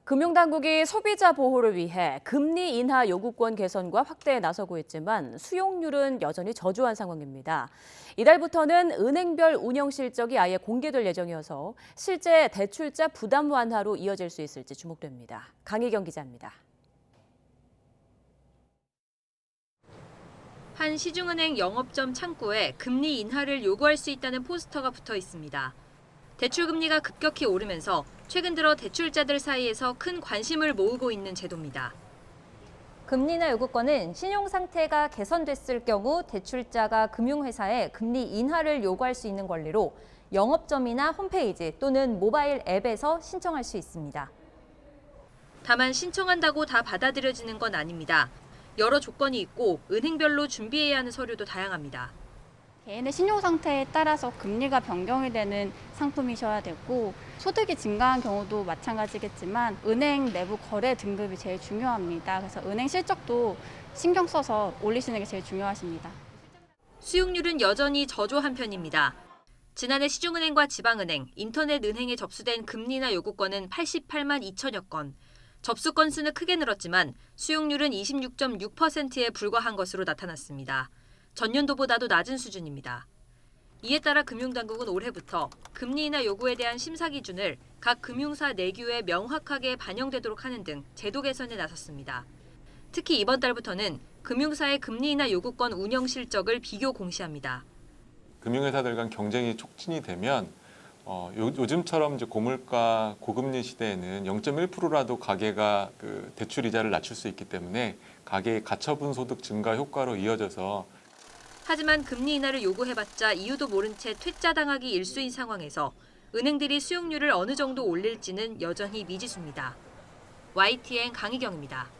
금융당국이 소비자 보호를 위해 금리 인하 요구권 개선과 확대에 나서고 있지만 수용률은 여전히 저조한 상황입니다. 이달부터는 은행별 운영 실적이 아예 공개될 예정이어서 실제 대출자 부담 완화로 이어질 수 있을지 주목됩니다. 강희경 기자입니다. 한 시중은행 영업점 창구에 금리 인하를 요구할 수 있다는 포스터가 붙어 있습니다. 대출 금리가 급격히 오르면서 최근 들어 대출자들 사이에서 큰 관심을 모으고 있는 제도입니다. 금리 인하 요구권은 신용 상태가 개선됐을 경우 대출자가 금융회사에 금리 인하를 요구할 수 있는 권리로 영업점이나 홈페이지 또는 모바일 앱에서 신청할 수 있습니다. 다만 신청한다고 다 받아들여지는 건 아닙니다. 여러 조건이 있고 은행별로 준비해야 하는 서류도 다양합니다. 개인의 신용 상태에 따라서 금리가 변경이 되는 상품이셔야 되고 소득이 증가한 경우도 마찬가지겠지만 은행 내부 거래 등급이 제일 중요합니다. 그래서 은행 실적도 신경 써서 올리시는 게 제일 중요하십니다. 수용률은 여전히 저조한 편입니다. 지난해 시중은행과 지방은행, 인터넷 은행에 접수된 금리 인하 요구권은 88만 2천여 건. 접수 건수는 크게 늘었지만 수용률은 26.6%에 불과한 것으로 나타났습니다. 전년도보다도 낮은 수준입니다. 이에 따라 금융당국은 올해부터 금리 인하 요구에 대한 심사 기준을 각 금융사 내규에 명확하게 반영되도록 하는 등 제도 개선에 나섰습니다. 특히 이번 달부터는 금융사의 금리 인하 요구권 운영 실적을 비교 공시합니다. 금융회사들 간 경쟁이 촉진이 되면 요즘처럼 이제 고물가 고금리 시대에는 0.1%라도 가계가 대출 이자를 낮출 수 있기 때문에 가계의 가처분 소득 증가 효과로 이어져서 하지만 금리 인하를 요구해봤자 이유도 모른 채 퇴짜당하기 일쑤인 상황에서 은행들이 수용률을 어느 정도 올릴지는 여전히 미지수입니다. YTN 강희경입니다.